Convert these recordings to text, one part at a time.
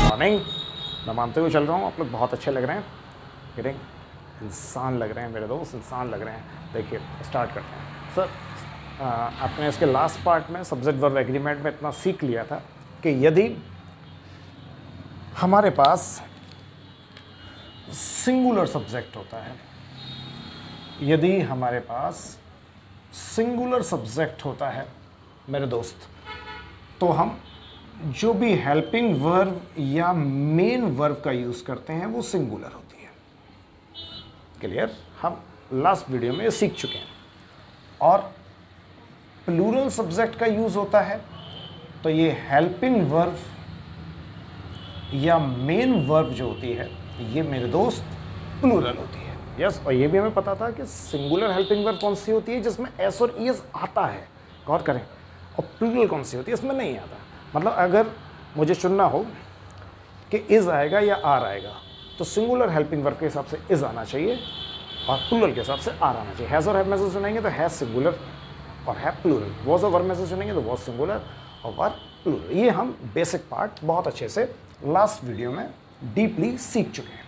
Morning. मैं मानते हुए चल रहा हूँ आप लोग बहुत अच्छे लग रहे हैं, किडिंग, इंसान लग रहे हैं मेरे दोस्त, इंसान लग रहे हैं। देखिए स्टार्ट करते हैं। सर आपने इसके लास्ट पार्ट में सब्जेक्ट वर्ब एग्रीमेंट में इतना सीख लिया था कि यदि हमारे पास सिंगुलर सब्जेक्ट होता है, यदि हमारे पास सिंगुलर सब्जेक्ट होता है मेरे दोस्त, तो हम जो भी हेल्पिंग वर्ब या मेन वर्ब का यूज़ करते हैं वो सिंगुलर होती है। क्लियर? हम लास्ट वीडियो में ये सीख चुके हैं। और प्लूरल सब्जेक्ट का यूज़ होता है तो ये हेल्पिंग वर्ब या मेन वर्ब जो होती है ये मेरे दोस्त प्लूरल होती है। यस, और ये भी हमें पता था कि सिंगुलर हेल्पिंग वर्ब कौन सी होती है जिसमें एस और ईएस आता है, गौर करें, और प्लूरल कौन सी होती है इसमें नहीं आता। मतलब अगर मुझे चुनना हो कि इज़ आएगा या आर आएगा, तो सिंगुलर हेल्पिंग वर्ब के हिसाब से इज़ आना चाहिए और प्लूरल के हिसाब से आर आना चाहिए। हैज़ और हैव में से चुनेंगे तो हैज़ सिंगुलर और हैव प्लूरल, वॉज और वर्ब में से चुनेंगे तो वॉज सिंगुलर और वर्ब प्लूरल। ये हम बेसिक पार्ट बहुत अच्छे से लास्ट वीडियो में डीपली सीख चुके हैं।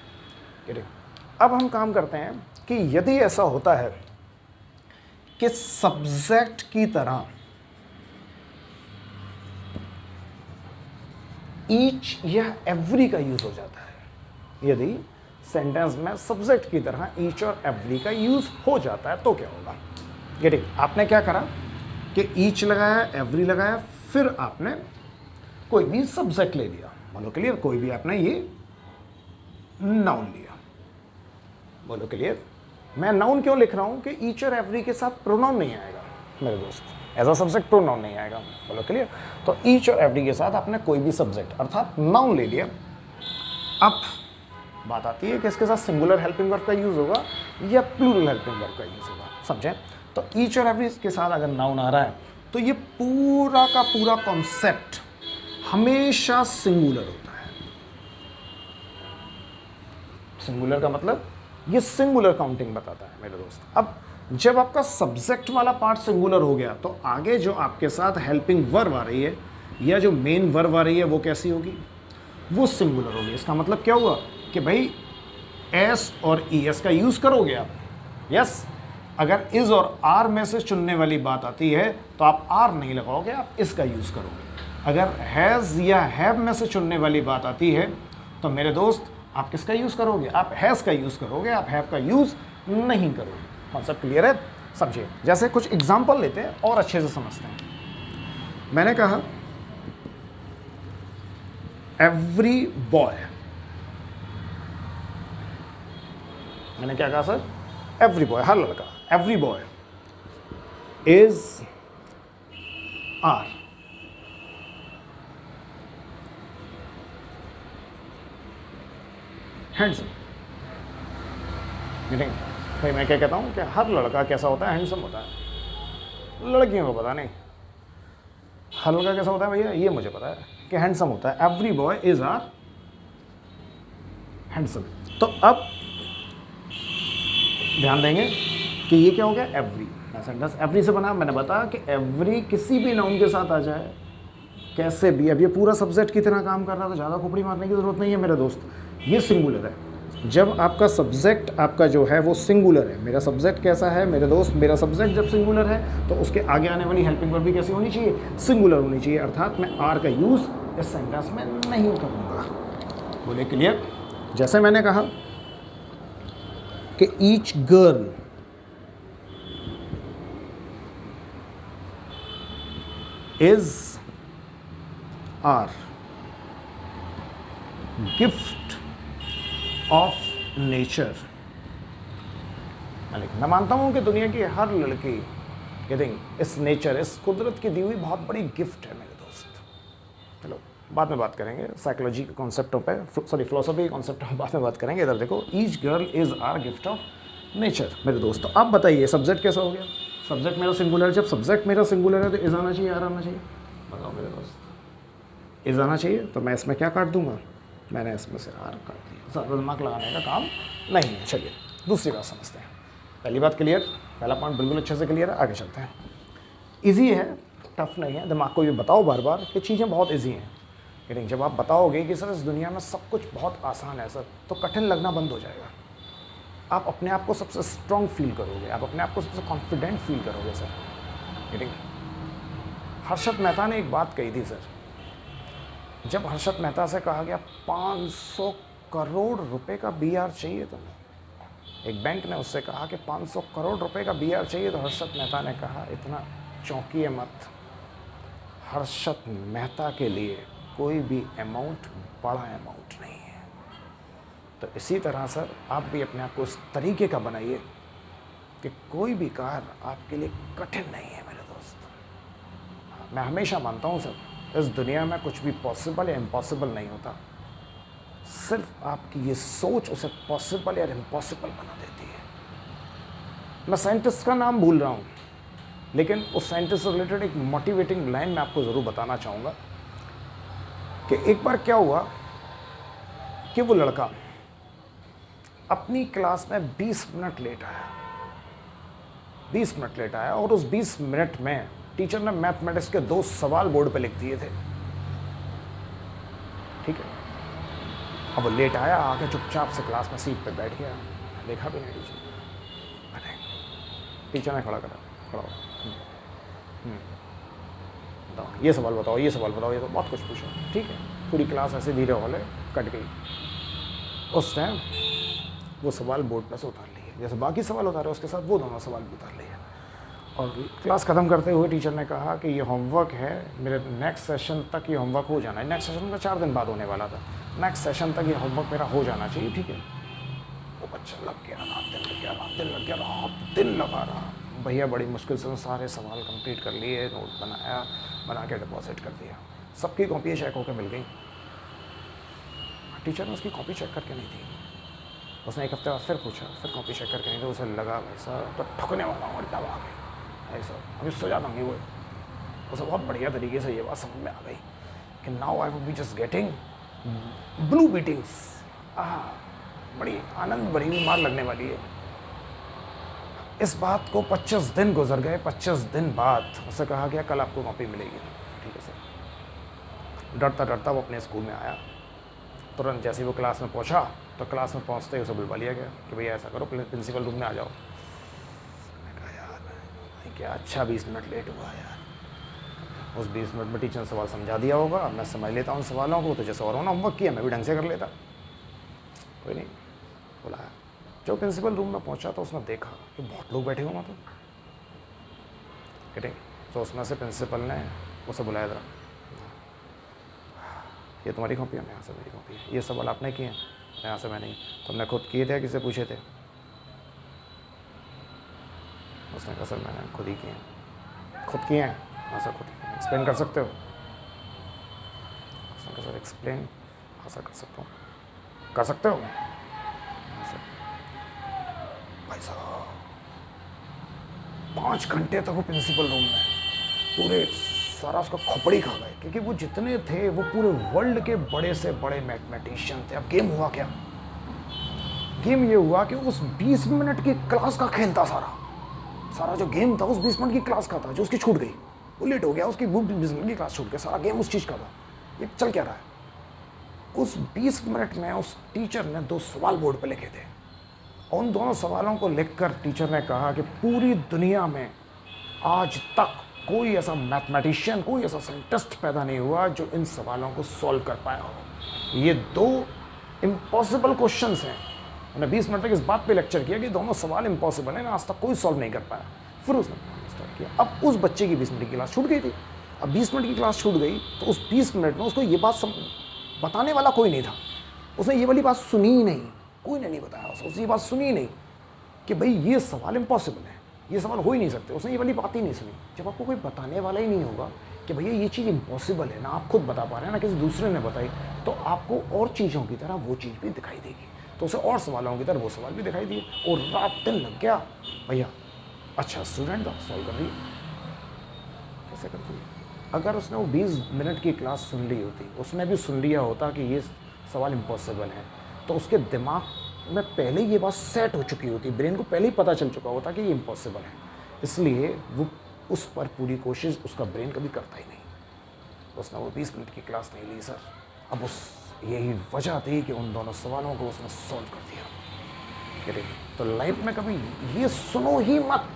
अब हम काम करते हैं कि यदि ऐसा होता है कि सब्जेक्ट की तरह ईच या एवरी का यूज हो जाता है, यदि सेंटेंस में सब्जेक्ट की तरह ईच और एवरी का यूज हो जाता है तो क्या होगा? गेटिंग, आपने क्या करा कि ईच लगाया, एवरी लगाया, फिर आपने कोई भी सब्जेक्ट ले लिया। बोलो क्लियर? कोई भी आपने ये नाउन लिया। बोलो क्लियर? मैं नाउन क्यों लिख रहा हूं कि ईच और एवरी के साथ प्रोनाउन नहीं आएगा मेरे दोस्त, एज अ सब्जेक्ट प्रोनाउन नहीं आएगा। बोलो क्लियर? तो ईच और एवरी के साथ आपने कोई भी सब्जेक्ट अर्थात नाउन ले लिया। अब बात आती है कि इसके साथ सिंगुलर हेल्पिंग वर्ब का यूज होगा या प्लूरल हेल्पिंग वर्ब का यूज होगा, समझे? तो ईच और एवरी के साथ अगर नाउन आ रहा है तो ये पूरा का पूरा कॉन्सेप्ट हमेशा सिंगुलर होता है। सिंगुलर का मतलब ये सिंगुलर काउंटिंग बताता है मेरे दोस्त। अब जब आपका सब्जेक्ट वाला पार्ट सिंगुलर हो गया तो आगे जो आपके साथ हेल्पिंग वर्ब आ रही है या जो मेन वर्ब आ रही है वो कैसी होगी? वो सिंगुलर होगी। इसका मतलब क्या हुआ कि भाई एस और ई एस का यूज करोगे आप। यस, अगर इज और आर में से चुनने वाली बात आती है तो आप आर नहीं लगाओगे, आप इसका यूज करोगे। अगर हैज़ या हैव में से चुनने वाली बात आती है तो मेरे दोस्त आप किसका यूज़ करोगे? आप हैज़ का यूज़ करोगे, आप हैव का यूज़ नहीं करोगे। कॉन्सेप्ट क्लियर है? समझिए, जैसे कुछ एग्जांपल लेते हैं और अच्छे से समझते हैं। मैंने कहा एवरी बॉय, मैंने क्या कहा सर? एवरी बॉय, हर लड़का, every boy is are. Handsome. Meeting भाई मैं क्या कहता हूँ कि हर लड़का कैसा होता है? हैंडसम होता है। लड़कियों को पता नहीं हर लड़का कैसा होता है भैया, ये मुझे पता है कि हैंडसम होता है। Every boy is are handsome. तो अब ध्यान देंगे कि ये क्या हो गया? एवरी। सेंटेंस एवरी से बना। मैंने बताया कि एवरी किसी भी नाउन के साथ आ जाए, कैसे भी। अब ये पूरा सब्जेक्ट की तरह काम कर रहा है तो ज़्यादा खोपड़ी मारने की ज़रूरत नहीं है मेरे दोस्त। ये सिंगुलर है। जब आपका सब्जेक्ट आपका जो है वो सिंगुलर है, मेरा सब्जेक्ट कैसा है मेरे दोस्त? मेरा सब्जेक्ट जब सिंगुलर है तो उसके आगे आने वाली हेल्पिंग वर्ब भी कैसी होनी चाहिए? सिंगुलर होनी चाहिए। अर्थात मैं आर का यूज़ इस सेंटेंस में नहीं करूँगा। बोले क्लियर? जैसे मैंने कहा कि each girl is are gift of nature. मैं मानता हूं कि दुनिया की हर लड़की इस नेचर, इस कुदरत की दी हुई बहुत बड़ी गिफ्ट है मेरे दोस्त। चलो बाद में बात करेंगे साइकोलॉजी के कॉन्सेप्टों पे, सॉरी फिलोसफी के कॉन्सेप्ट पर बाद में बात करेंगे। इधर देखो, each girl is are gift of nature मेरे दोस्त। तो अब बताइए सब्जेक्ट कैसा हो गया? सब्जेक्ट मेरा सिंगुलर है। जब सब्जेक्ट मेरा सिंगुलर है तो इज आना चाहिए, आर आना चाहिए? बताओ मेरे दोस्त। इज आना चाहिए तो मैं इसमें क्या काट दूंगा? मैंने इसमें से आर काट दिया। ज़्यादा दिमाग लगाने का काम नहीं है। चलिए दूसरी बात समझते हैं। पहली बात क्लियर, पहला पॉइंट बिल्कुल अच्छे से क्लियर है। आगे चलते हैं। इजी है, टफ नहीं है, दिमाग को ये बताओ बार बार कि चीज़ें बहुत ईजी हैं। लेकिन जब आप बताओगे कि सर इस दुनिया में सब कुछ बहुत आसान है सर, तो कठिन लगना बंद हो जाएगा। आप अपने आप को सबसे स्ट्रॉन्ग फील करोगे, आप अपने आप को सबसे कॉन्फिडेंट फील करोगे सर। गेटिंग? हर्षद मेहता ने एक बात कही थी सर, जब हर्षद मेहता से कहा गया 500 करोड़ रुपए का बीआर चाहिए, तो एक बैंक ने उससे कहा कि 500 करोड़ रुपए का बीआर चाहिए, तो हर्षद मेहता ने कहा इतना चौंकिए मत, हर्षद मेहता के लिए कोई भी अमाउंट बड़ा अमाउंट नहीं है। तो इसी तरह सर आप भी अपने आप को इस तरीके का बनाइए कि कोई भी कार्य आपके लिए कठिन नहीं है मेरे दोस्त। मैं हमेशा मानता हूँ सर, इस दुनिया में कुछ भी पॉसिबल या इम्पॉसिबल नहीं होता, सिर्फ आपकी ये सोच उसे पॉसिबल या इम्पॉसिबल बना देती है। मैं साइंटिस्ट का नाम भूल रहा हूँ, लेकिन उस साइंटिस्ट से रिलेटेड एक मोटिवेटिंग लाइन मैं आपको ज़रूर बताना चाहूँगा कि एक बार क्या हुआ कि वो लड़का अपनी क्लास में 20 मिनट लेट आया, 20 मिनट लेट आया, और उस 20 मिनट में टीचर ने मैथमेटिक्स के 2 सवाल बोर्ड पे लिख दिए थे। ठीक है, अब वो लेट आया, आके चुपचाप से क्लास में सीट पे बैठ गया, देखा भी नहीं टीचर। अरे टीचर ने खड़ा करा, खड़ा हो, बताओ ये सवाल बताओ, ये सवाल बताओ, ये तो बहुत कुछ पूछा। ठीक है, पूरी क्लास ऐसे धीरे वाले कट गई। उस टाइम वो सवाल बोर्ड पर से उतार लिए, जैसे बाकी सवाल उतारे उसके साथ वो दोनों सवाल भी उतार लिए। और क्लास ख़त्म करते हुए टीचर ने कहा कि ये होमवर्क है, मेरे नेक्स्ट सेशन तक ये होमवर्क हो जाना है। नेक्स्ट सेशन में 4 दिन बाद होने वाला था, नेक्स्ट सेशन तक ये होमवर्क मेरा हो जाना चाहिए। ठीक है, वो बच्चा लग गया, रात दिन लग गया, रात दिन लग गया, रात दिन लगा रहा। भैया बड़ी मुश्किल से सारे सवाल कंप्लीट कर लिए, नोट बनाया, बना के डिपॉजिट कर दिया। सबकी कॉपी चेक होकर मिल गई। टीचर ने उसकी कॉपी चेक करके नहीं दी। उसने एक हफ्ते बाद फिर पूछा, फिर कॉपी चेक करके नहीं दी। उसे लगा वैसा तो ठुकने वाला हूँ, दबा के ऐसा अभी सो जाता हूँ। वो उसे बहुत बढ़िया तरीके से ये बात समझ में आ गई कि now I would be just getting blue beatings. बड़ी आनंद भरी हुई मार लगने वाली है। इस बात को 25 दिन गुजर गए। 25 दिन बाद उसे कहा गया कल आपको कॉपी मिलेगी। ठीक है सर। डरता डरता वो अपने स्कूल में आया। तुरंत जैसे ही वो क्लास में पहुंचा तो क्लास में पहुंचते ही उसे बुलवा लिया गया कि भैया ऐसा करो, प्रिंसिपल रूम में आ जाओ। मैंने कहा यार क्या अच्छा 20 मिनट लेट हुआ यार। उस 20 मिनट में टीचर ने सवाल समझा दिया होगा, मैं समझ लेता हूँ सवालों को, तो जैसे और होना होमवर्क किया मैं भी ढंग से कर लेता। कोई नहीं, बुलाया। जब प्रिंसिपल रूम में पहुंचा तो उसने देखा कि बहुत लोग बैठे हुए वहाँ पर। तो उसमें से प्रिंसिपल ने उसे बुलाया था, ये तुम्हारी कॉपी है? यहाँ से मेरी कॉपी है। ये सवाल आपने किए हैं? यहाँ से मैं नहीं। तुमने खुद किए थे, किसे पूछे थे? उसने कहा सर मैंने खुद ही किए हैं। खुद किए हैं? हाँ सर खुद किए हैं। एक्सप्लेन कर सकते हो? उसने कहा सर एक्सप्लेन हाँ सर कर सकता हूँ। कर सकते हो? हाँ सर। भाई साहब 5 घंटे तक वो प्रिंसिपल रूम में पूरे सारा उसका खोपड़ी खा गए, क्योंकि वो जितने थे वो पूरे वर्ल्ड के बड़े से बड़े मैथमेटिशियन थे। अब गेम हुआ क्या? गेम ये हुआ कि उस 20 मिनट की क्लास का खेल था सारा जो गेम था उस 20 मिनट की क्लास का था, जो उसकी छूट गई। वो लेट हो गया, उसकी 20 मिनट की क्लास छूट गई, सारा गेम उस चीज़ का था। ये चल क्या रहा है? उस 20 मिनट में उस टीचर ने 2 सवाल बोर्ड पर लिखे थे। उन दोनों सवालों को लिखकर टीचर ने कहा कि पूरी दुनिया में आज तक कोई ऐसा मैथमेटिशियन, कोई ऐसा साइंटिस्ट पैदा नहीं हुआ जो इन सवालों को सॉल्व कर पाया हो। ये 2 इम्पॉसिबल क्वेश्चंस हैं। उन्होंने 20 मिनट तक इस बात पे लेक्चर किया कि दोनों सवाल इम्पॉसिबल हैं, आज तक कोई सॉल्व नहीं कर पाया। फिर उसने स्टार्ट किया। अब उस बच्चे की 20 मिनट की क्लास छूट गई थी। अब 20 मिनट की क्लास छूट गई तो उस 20 मिनट में उसको ये बात बताने वाला कोई नहीं था। उसने ये वाली बात सुनी ही नहीं, कोई ने नहीं बताया उसने ये बात सुनी ही नहीं कि भाई ये सवाल इम्पॉसिबल है, ये सवाल हो ही नहीं सकते। उसने ये वाली बात ही नहीं सुनी। जब आपको कोई बताने वाला ही नहीं होगा कि भैया ये चीज़ इम्पॉसिबल है, ना आप खुद बता पा रहे हैं ना किसी दूसरे ने बताई, तो आपको और चीज़ों की तरह वो चीज़ भी दिखाई देगी। तो उसे और सवालों की तरह वो सवाल भी दिखाई दिए और रात दिन लग गया। भैया अच्छा स्टूडेंट था, सॉल्व कर रही है, कैसे करती है? अगर उसने वो 20 मिनट की क्लास सुन ली होती, उसने भी सुन लिया होता कि ये सवाल इम्पॉसिबल है, तो उसके दिमाग में पहले ये बात सेट हो चुकी होती, ब्रेन को पहले ही पता चल चुका होता कि ये इम्पॉसिबल है। इसलिए वो उस पर पूरी कोशिश उसका ब्रेन कभी करता ही नहीं। उसने वो 20 मिनट की क्लास नहीं ली सर, अब उस यही वजह थी कि उन दोनों सवालों को उसने सॉल्व कर दिया। तो लाइफ में कभी ये सुनो ही मत,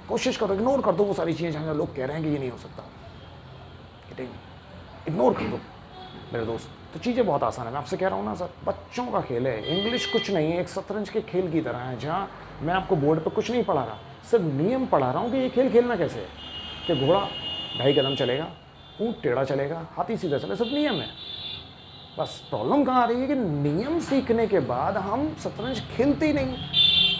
कोशिश करो, इग्नोर कर दो वो सारी चीज़ें जहाँ लोग कह रहे हैं कि ये नहीं हो सकता, इग्नोर कर दो मेरे दोस्त। तो चीज़ें बहुत आसान है, मैं आपसे कह रहा हूँ ना सर, बच्चों का खेल है, इंग्लिश कुछ नहीं है, एक शतरंज के खेल की तरह है, जहाँ मैं आपको बोर्ड पर कुछ नहीं पढ़ा रहा, सिर्फ नियम पढ़ा रहा हूँ कि ये खेल खेलना कैसे है, कि घोड़ा 2.5 कदम चलेगा, ऊँट टेढ़ा चलेगा, हाथी सीधा चले, सिर्फ नियम है। बस प्रॉब्लम कहाँ आ रही है कि नियम सीखने के बाद हम शतरंज खेलते ही नहीं,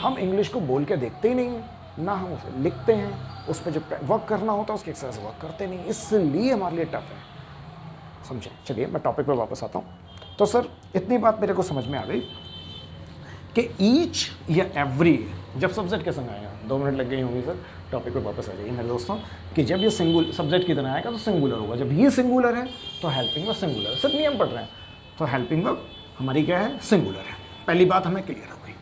हम इंग्लिश को बोल के देखते ही नहीं, ना हम उसे लिखते हैं, उस पर जो वर्क करना होता है उसके एक्सरसाइज वर्क करते नहीं, इसलिए हमारे लिए टफ है, समझे। चलिए मैं टॉपिक पे वापस आता हूँ। तो सर इतनी बात मेरे को समझ में आ गई कि ईच या एवरी जब सब्जेक्ट के संग आएगा, 2 मिनट लग गई होंगी सर, टॉपिक पे वापस आ जाइए मेरे दोस्तों, कि जब ये सिंगुलर सब्जेक्ट की तरह आएगा तो सिंगुलर होगा, जब ये सिंगुलर है तो हेल्पिंग वर्ब सिंगुलर, सिर्फ नियम पढ़ रहे हैं, तो हेल्पिंग वर्ब हमारी क्या है, सिंगुलर है। पहली बात हमें क्लियर हो गई।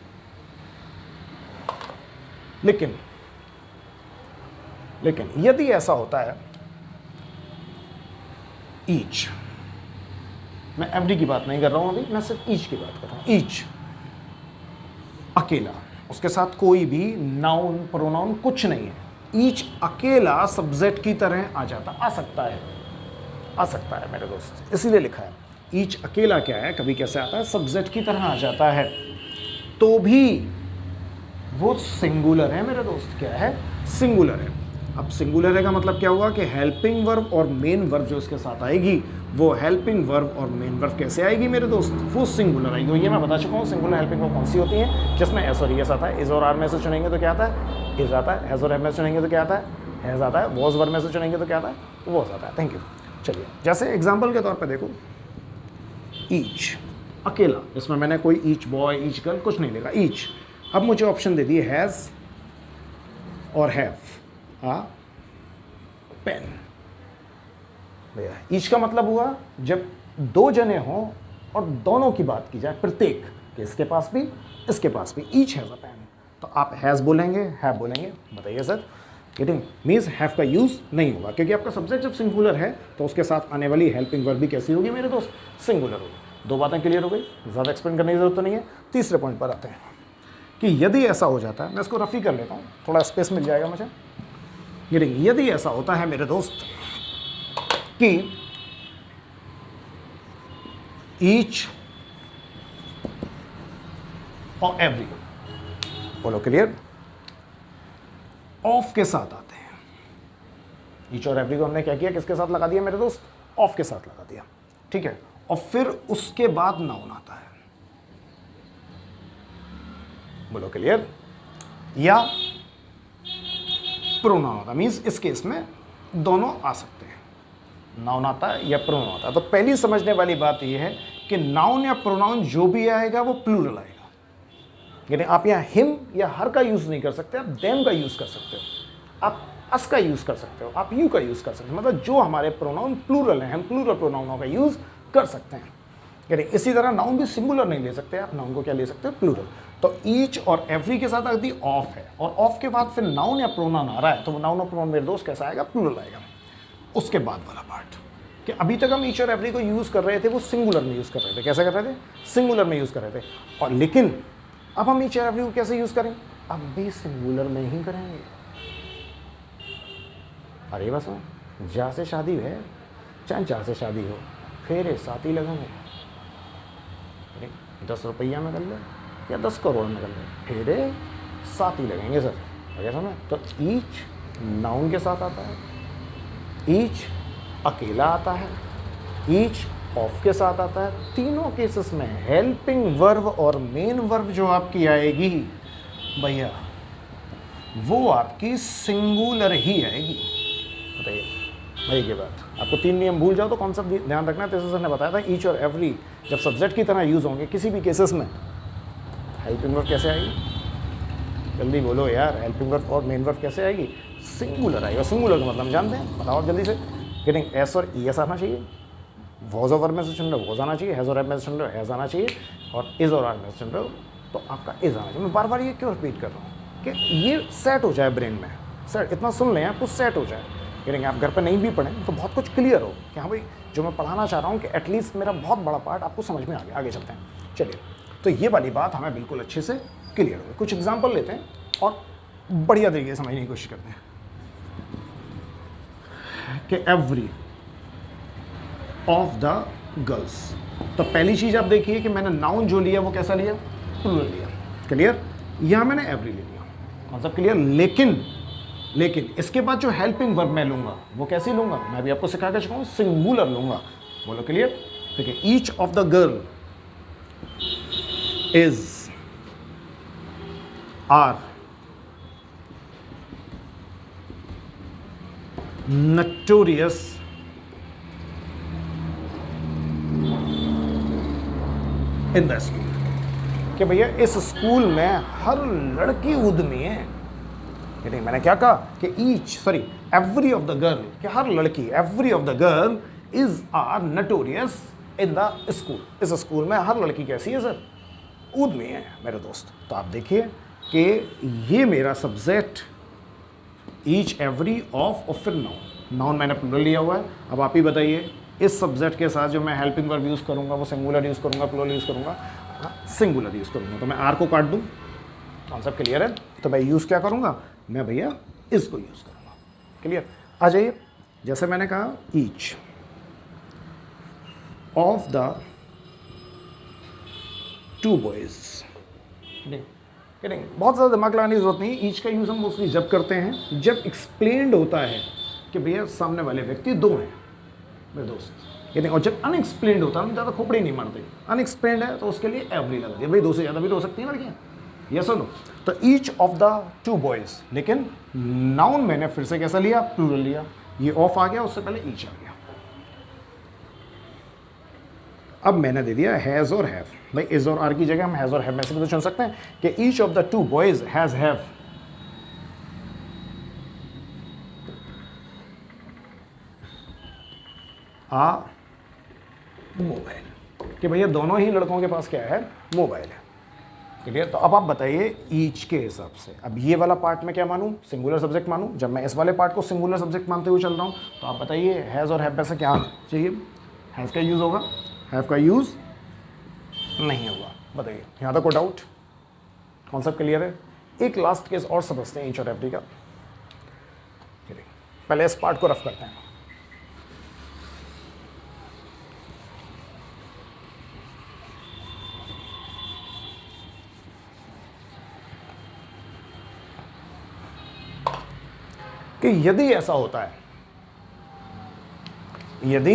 लेकिन यदि ऐसा होता है ईच, मैं एवरी की बात नहीं कर रहा हूं अभी, मैं सिर्फ ईच की बात कर रहा हूं, ईच अकेला, उसके साथ कोई भी नाउन प्रोनाउन कुछ नहीं है, ईच अकेला सब्जेक्ट की तरह आ जाता, आ सकता है मेरे दोस्त, इसीलिए लिखा है ईच अकेला क्या है, कभी कैसे आता है, सब्जेक्ट की तरह आ जाता है, तो भी वो सिंगुलर है मेरे दोस्त। क्या है, सिंगुलर है। अब सिंगुलर है का मतलब क्या हुआ कि हेल्पिंग वर्ब और मेन वर्ब जो इसके साथ आएगी, वो हेल्पिंग वर्ब और मेन वर्ब कैसे आएगी मेरे दोस्त, वो सिंगुलर आएगी। ये मैं बता चुका हूँ सिंगुलर हेल्पिंग वर्ब कौन सी होती है, जिसमें एस और ईएस आता है, इज और आर में से चुनेंगे तो क्या आता है, इज आता है, हैज और हैव में से चुनेंगे तो क्या आता है, हैज आता है, वॉज वर्ब में से चुनेंगे तो क्या आता है, वॉज आता है। Thank you. चलिए जैसे एग्जाम्पल के तौर पर देखो, ईच अकेला, इसमें मैंने कोई ईच बॉय ईच गर्ल कुछ नहीं लिखा, ईच। अब मुझे ऑप्शन दे दिए हैज़ और हैव आ पेन। भैया ईच का मतलब हुआ जब 2 जने हों और दोनों की बात की जाए, प्रत्येक कि इसके पास भी इसके पास भी, ईच हैज़ अ पेन, तो आप हैज़ बोलेंगे, हैव बोलेंगे। बताइए सर, गेटिंग मीन्स हैव का यूज़ नहीं होगा, क्योंकि आपका सब्जेक्ट जब सिंगुलर है तो उसके साथ आने वाली हेल्पिंग वर्ब भी कैसी होगी मेरे दोस्त, सिंगुलर होगी। 2 बातें क्लियर हो गई, ज़्यादा एक्सप्लेन करने की जरूरत तो नहीं है। तीसरे पॉइंट पर आते हैं कि यदि ऐसा हो जाता है, मैं इसको रफ़ी कर लेता हूँ, थोड़ा स्पेस मिल जाएगा मुझे। यदि ऐसा होता है मेरे दोस्त कि ईच और एवरी, बोलो क्लियर, ऑफ के साथ आते हैं। ईच और एवरी को हमने क्या किया, किसके साथ लगा दिया मेरे दोस्त, ऑफ के साथ लगा दिया, ठीक है। और फिर उसके बाद नाउन आता है, बोलो क्लियर, या प्रोनाउन आता है, मीन्स इस केस में दोनों आ सकते हैं, नाउन आता है या प्रोनाउन आता है। तो पहली समझने वाली बात यह है कि नाउन या प्रोनाउन जो भी आएगा वो प्लूरल आएगा, यानी आप यहाँ हिम या हर का यूज़ नहीं कर सकते, आप देम का यूज़ कर सकते हो, आप अस का यूज़ कर सकते हो, आप यू का यूज़ कर सकते हो, मतलब जो हमारे प्रोनाउन प्लूरल हैं हम प्लूरल प्रोनाउनों का यूज़ कर सकते हैं। यानी इसी तरह नाउन भी सिंगुलर नहीं ले सकते, आप नाउन को क्या ले सकते हो, प्लूरल। तो ईच और एवरी के साथ अगर ऑफ है और ऑफ के बाद फिर नाउन या प्रोनाउन आ रहा है, तो वो नाउन और प्रोनाउन मेरे दोस्त कैसा आएगा, प्लूरल आएगा। उसके बाद वाला पार्ट कि अभी तक हम ईच और एवरी को यूज़ कर रहे थे, वो सिंगुलर में यूज़ कर रहे थे। कैसे कर रहे थे, सिंगुलर में यूज़ कर रहे थे, और लेकिन अब हम ईच और एवरी को कैसे यूज़ करेंगे, अब भी सिंगुलर में ही करेंगे। अरे बस जा से शादी है, चाहे जा से शादी हो, फेरे साथ ही लगेंगे। 10 रुपया में कर ले या 10 करोड़ में कर ले, फेरे साथ ही लगेंगे सर, क्या समझ। तो ईच नाउन के साथ आता है, ईच अकेला आता है, ईच ऑफ के साथ आता है। तीनों केसेस में हेल्पिंग वर्ब और मेन वर्ब जो आपकी आएगी भैया, वो आपकी सिंगुलर ही आएगी। बताइए भाई की बात, आपको 3 नियम भूल जाओ तो कॉन्सेप्ट ध्यान रखना है। जैसे सर ने बताया था, ईच और एवरी जब सब्जेक्ट की तरह यूज़ होंगे किसी भी केसेस में, हेल्पिंग वर्ब कैसे आएगी, जल्दी बोलो यार, हेल्पिंग वर्ब और मेन वर्ब कैसे आएगी, सिंगुलर आएगा। सिंगुलर का मतलब हम जानते हैं, बताओ जल्दी से। गेटिंग एस और ई एस आना चाहिए, वॉज और वर्ब में से चुन रहे हो वॉज आना चाहिए, हैज़ और हैव में से चुन रहे हो हैज़ आना चाहिए, और इज़ और आर में से चुन रहे हो तो आपका इज़ आना चाहिए। मैं बार बार ये क्यों रिपीट कर रहा हूँ कि ये सेट हो जाए ब्रेन में, सेट, इतना सुन लें आपको सेट हो जाए, यानी आप घर पर नहीं भी पढ़ें तो बहुत कुछ क्लियर हो कि हाँ भाई जो मैं पढ़ाना चाह रहा हूँ कि एटलीस्ट मेरा बहुत बड़ा पार्ट आपको समझ में आ गया। आगे चलते हैं, चलिए। तो ये वाली बात हमें बिल्कुल अच्छे से क्लियर हो गई। कुछ एग्जाम्पल लेते हैं और बढ़िया तरीके से समझने की कोशिश करते हैं कि एवरी ऑफ द गर्ल्स। तो पहली चीज़ आप देखिए कि मैंने नाउन जो लिया वो कैसा लिया, प्लूरल लिया। क्लियर, यहाँ मैंने एवरी ले लिया, मतलब क्लियर। लेकिन इसके बाद जो हेल्पिंग वर्ब मैं लूंगा वो कैसे लूंगा, मैं भी आपको सिखा के चुका हूं, सिंगुलर लूंगा। बोलो क्लियर। देखिए, each of the girl is are notorious in the school, कि भैया इस स्कूल में हर लड़की उद्यमी है। ये नहीं, मैंने क्या कहा कि एवरी ऑफ द गर्ल, कि हर लड़की, every of the girl is are notorious in the school. इस स्कूल में हर लड़की कैसी है सर, उद्यमी है मेरे दोस्त। तो आप देखिए कि ये मेरा सब्जेक्ट ईच एवरी ऑफ और फिर नाउन मैंने प्लूरल लिया हुआ है। अब आप ही बताइए, इस सब्जेक्ट के साथ जो मैं हेल्पिंग वर्ब यूज़ करूँगा वो सिंगुलर यूज़ करूँगा, प्लूरल यूज़ करूँगा, सिंगुलर यूज़ करूँगा। तो मैं आर को काट दूँ, कॉन्सेप्ट क्लियर है। तो मैं यूज़ क्या करूँगा, मैं भैया इसको यूज़ करूँगा। क्लियर, आ जाइए। जैसे मैंने कहा each of the two boys, नहीं बहुत ज़्यादा दिमाग लगाने की जरूरत नहीं। ईच का यूज़ हम मोस्टली जब करते हैं जब एक्सप्लेन्ड होता है कि भैया सामने वाले व्यक्ति दो हैं मेरे दोस्त। ये नहीं, और जब अनएक्सप्लेन्ड होता है हम ज़्यादा खोपड़ी नहीं मारते। अनएक्सप्लेन्ड है तो उसके लिए एवरी लगा दिया। भाई दो से ज़्यादा भी तो हो सकती है लड़कियाँ, ये सुनो। तो each of the two boys, लेकिन नाउन मैंने फिर से कैसा लिया, प्लूरल लिया। ये ऑफ आ गया, उससे पहले ईच आ गया। अब मैंने दे दिया हैज़ और हैव। भाई इज और आर की जगह हम हैज़ और हैव में से भी तो चुन सकते हैं कि each of the two boys has have a mobile, कि भैया दोनों ही लड़कों के पास क्या है, मोबाइल है। क्लियर। तो अब आप बताइए ईच के हिसाब से, अब ये वाला पार्ट में क्या मानूं, सिंगुलर सब्जेक्ट मानूं। जब मैं इस वाले पार्ट को सिंगुलर सब्जेक्ट मानते हुए चल रहा हूं तो आप बताइए हैज़ और हैव में से क्या चाहिए, हैज़ का यूज़ होगा, हैव का यूज़ नहीं होगा। बताइए, यहाँ तक कोई डाउट, कॉन्सेप्ट क्लियर है। एक लास्ट केस और समझते हैं ईच और एवरी का। पहले इस पार्ट को रफ करते हैं। कि यदि ऐसा होता है, यदि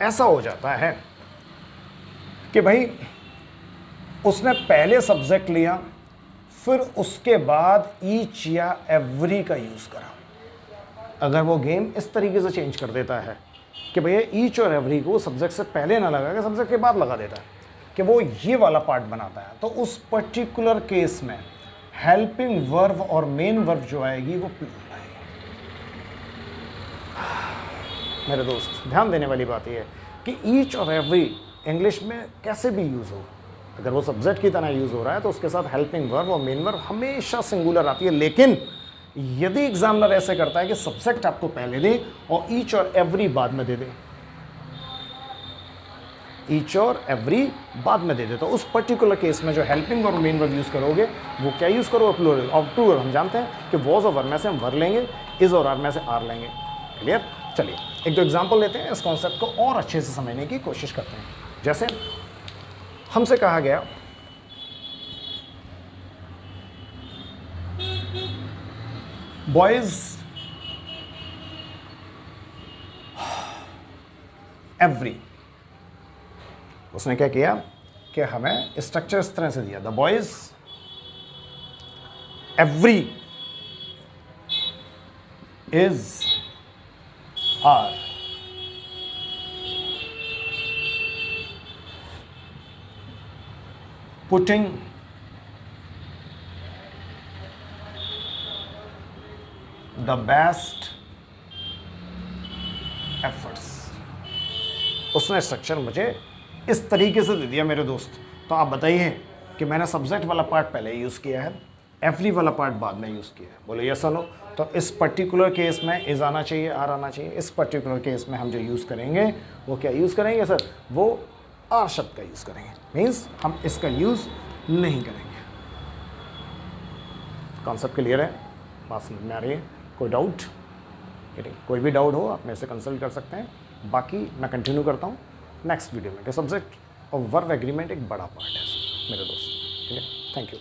ऐसा हो जाता है कि भाई उसने पहले सब्जेक्ट लिया फिर उसके बाद ईच या एवरी का यूज़ करा, अगर वो गेम इस तरीके से चेंज कर देता है कि भैया ईच और एवरी को सब्जेक्ट से पहले ना लगा के सब्जेक्ट के बाद लगा देता है, कि वो ये वाला पार्ट बनाता है, तो उस पर्टिकुलर केस में हेल्पिंग वर्ब और मेन वर्ब जो आएगी वो प्लूरल आएगी। मेरे दोस्त ध्यान देने वाली बात यह है कि ईच और एवरी इंग्लिश में कैसे भी यूज़ हो, अगर वो सब्जेक्ट की तरह यूज़ हो रहा है तो उसके साथ हेल्पिंग वर्ब और मेन वर्ब हमेशा सिंगुलर आती है। लेकिन यदि एग्जामिनर ऐसे करता है कि सब्जेक्ट आपको पहले दे और ईच और एवरी बाद में दे दे, ईच और एवरी बाद में दे दे, तो उस पर्टिकुलर केस में जो हेल्पिंग और मेन वर्ब यूज़ करोगे वो क्या यूज़ करोगे, प्लूरल। और प्लूरल हम जानते हैं कि वॉज और वर में से हम वर लेंगे, इज और आर में से आर लेंगे। क्लियर। चलिए एक दो एग्जाम्पल लेते हैं, इस कॉन्सेप्ट को और अच्छे से समझने की कोशिश करते हैं। जैसे हमसे कहा गया बॉयज एवरी, उसने क्या किया कि हमें स्ट्रक्चर इस तरह से दिया, the boys every is are putting the best efforts. उसने स्ट्रक्चर मुझे इस तरीके से दे दिया मेरे दोस्त। तो आप बताइए कि मैंने सब्जेक्ट वाला पार्ट पहले यूज़ किया है, एवरी वाला पार्ट बाद में यूज़ किया है, बोलो यस और नो। तो इस पर्टिकुलर केस में इज़ आना चाहिए, आर आना चाहिए। इस पर्टिकुलर केस में हम जो यूज़ करेंगे वो क्या यूज़ करेंगे सर, वो आर शब्द का यूज़ करेंगे, मीन्स हम इसका यूज़ नहीं करेंगे। कॉन्सेप्ट क्लियर है, बात समझ में आ रही है? कोई डाउट? कोई भी डाउट हो आप मेरे से कंसल्ट कर सकते हैं। बाकी मैं कंटिन्यू करता हूँ नेक्स्ट वीडियो में कि सब्जेक्ट और वर्ब एग्रीमेंट एक बड़ा पार्ट है मेरे दोस्त। ठीक है, थैंक यू।